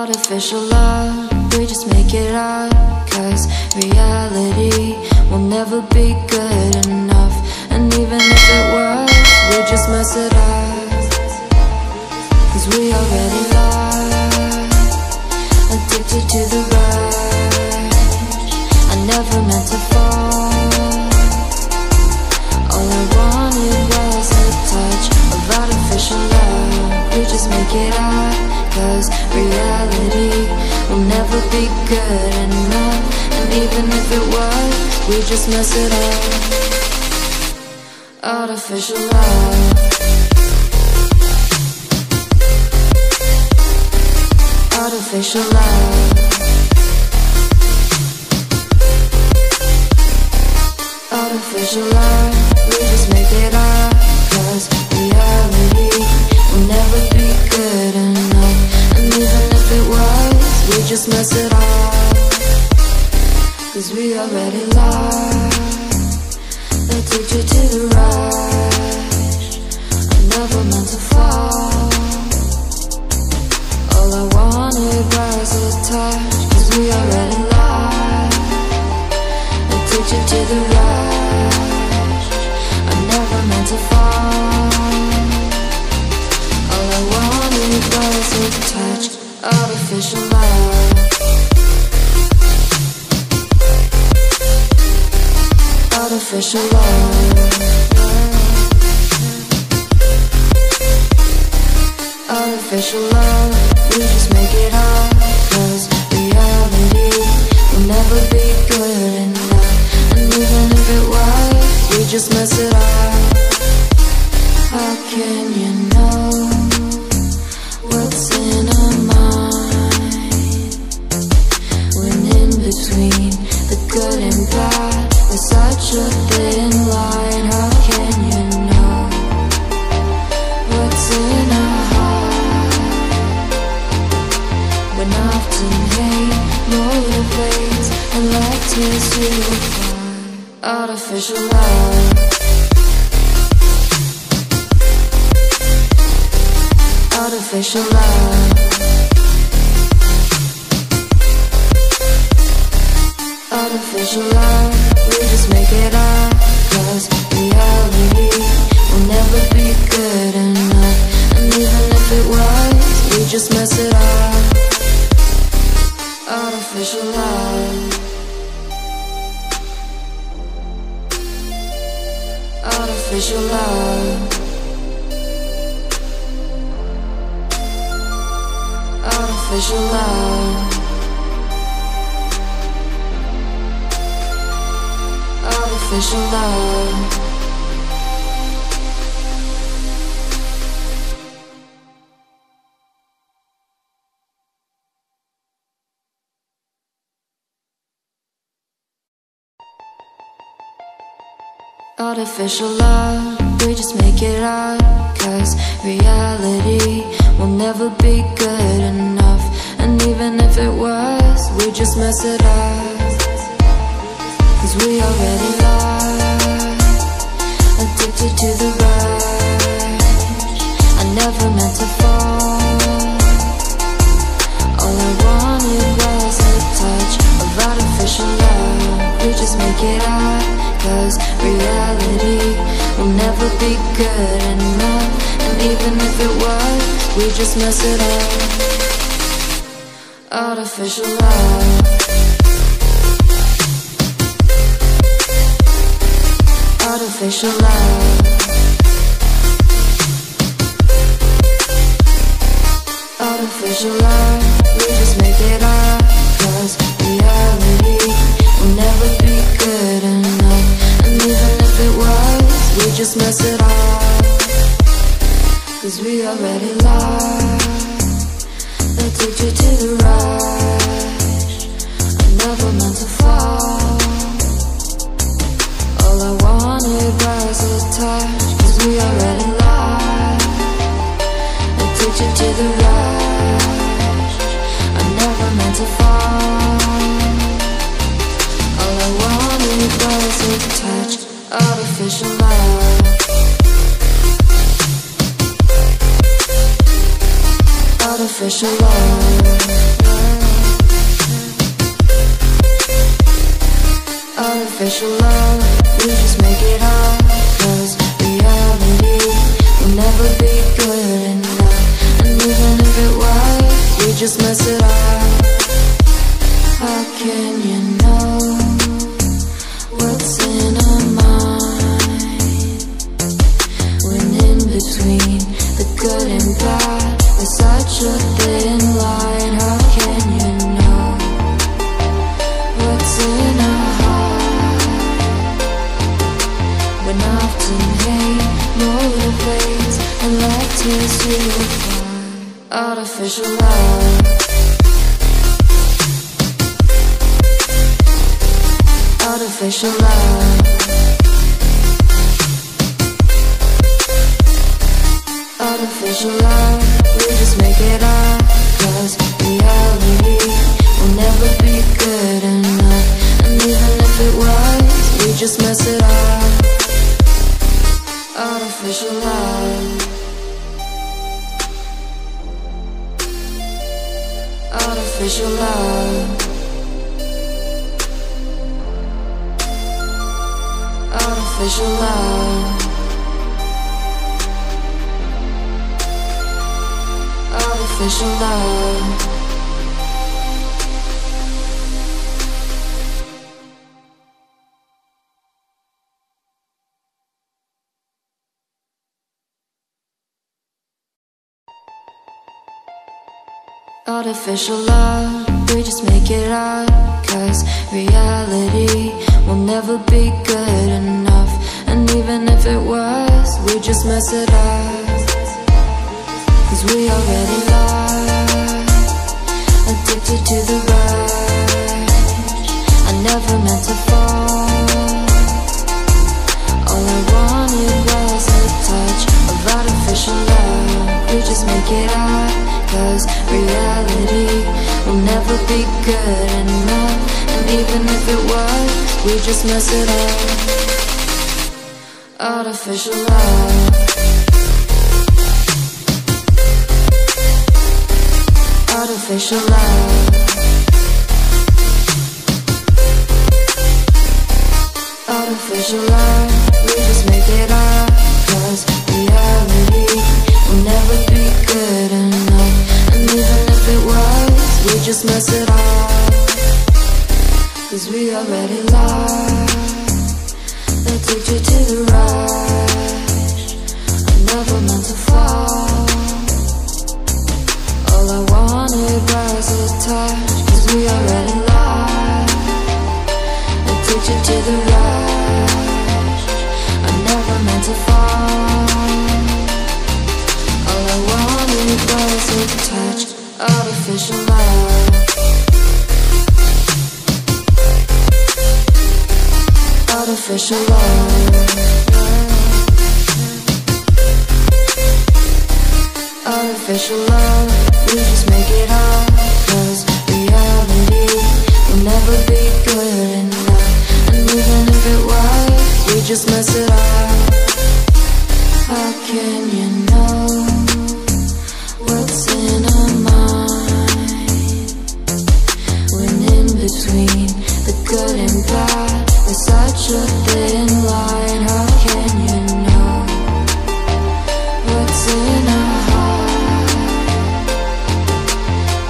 Artificial love, we just make it up, 'cause reality will never be good enough. And even if it was, we just mess it up, 'cause we already lost, addicted to the rush. I never meant to fall. All I wanted was a touch of artificial love. We just make it up, 'cause reality will never be good enough. And even if it was, we just mess it up. Artificial love. Artificial love. Artificial love. We just make it up, 'cause reality will never be good enough. And even if it was, we just mess it up, 'cause we already lost, addicted to the rush. I never meant to fall. All I wanted was a touch, 'cause we already lost, addicted to the rush. I never meant to fall. All I wanted was a touch. Artificial love. Artificial love. Artificial love. We just make it up, 'cause reality will never be good enough. And even if it was, we just mess it up. How can you know what's in our mind, when in between the good and bad there's such a thin line? How can you know what's in our heart, when often hate motivates and love tears you apart? Artificial love. Artificial love. Artificial love. We just make it up, 'cause reality will never be good enough. And even if it was, we just mess it up. Artificial love. Artificial love. Artificial love. Artificial love. Artificial love, we just make it up, 'cause reality will never be good enough. And even if it was, we just mess it up, 'cause we already lost, addicted to the rush. I never meant to fall. All I wanted was a touch of artificial love. We just make it up, 'cause reality will never be good enough. And even if it was, we just mess it up. Artificial love. Artificial love. Artificial love. We just make it up, 'cause reality will never be good enough. And even if it was, we just mess it up, 'cause we already lost, addicted to the rush. I never meant to fall. All I wanted was a touch, 'cause we already lost, addicted to the rush. I never meant to fall. All I wanted was a touch. Artificial love. Artificial love. Artificial love, we just make it up, 'cause reality will never be good enough. And even if it was, we just mess it up. How can you know what's in our mind, when in between the good and bad there's such a thin line? How can you know what's in our heart, when often hate motivates and love tears you apart? Artificial love, artificial love, artificial love, we just make it up, 'cause reality will never be good enough. And even if it was, we just mess it up. Artificial love, artificial love, artificial love, artificial love. Artificial love, we just make it up, 'cause reality will never be good enough. And even if it was, we just mess it up, 'cause we already lost, addicted to the rush. I never meant to fall, all I wanted was a touch of artificial love. We just make it up, 'cause reality will never be good enough. And even if it was, we just mess it up. Artificial love, artificial love, artificial love, we just make it up, 'cause reality will never be good enough. And even if it was, we just mess it up, 'cause we already lost, addicted to the rush. I never meant to fall, all I wanted was a touch, 'cause we already lost, addicted to the rush. I never meant to fall, all I wanted was a touch. Artificial love, artificial love, artificial love, we just make it up, 'cause reality will never be good enough. And even if it was, we just mess it up. How can you know what's in our mind, when in between the good and bad there's such a thin line? How can you know what's in our heart,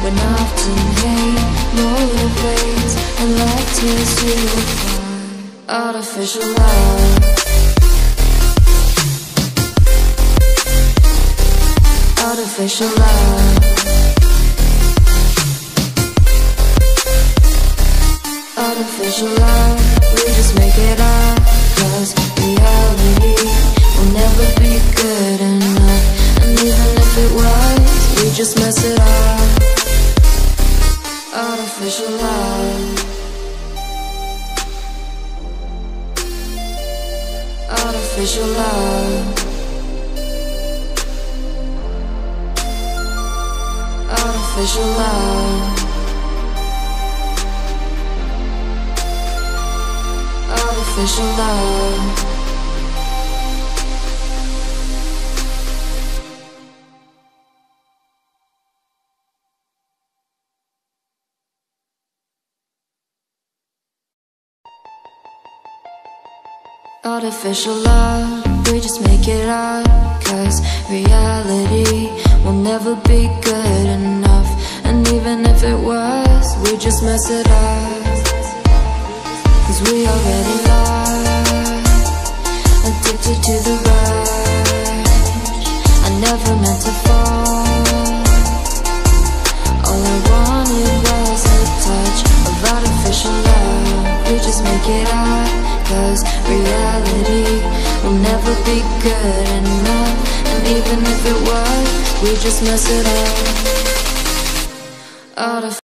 when often hate motivates and love tears you apart? Artificial love, artificial love, artificial love, we just make it up, 'cause reality will never be good enough. And even if it was, we just mess it up. Artificial love, artificial love, artificial love, artificial love. Artificial love, we just make it up, 'cause reality will never be good enough. And even if it was, we just mess it up, 'cause we already lost, addicted to the rush. I never meant to fall. All I wanted was a touch of artificial love. We just make it up, 'cause reality will never be good enough. And even if it was, we just mess it up.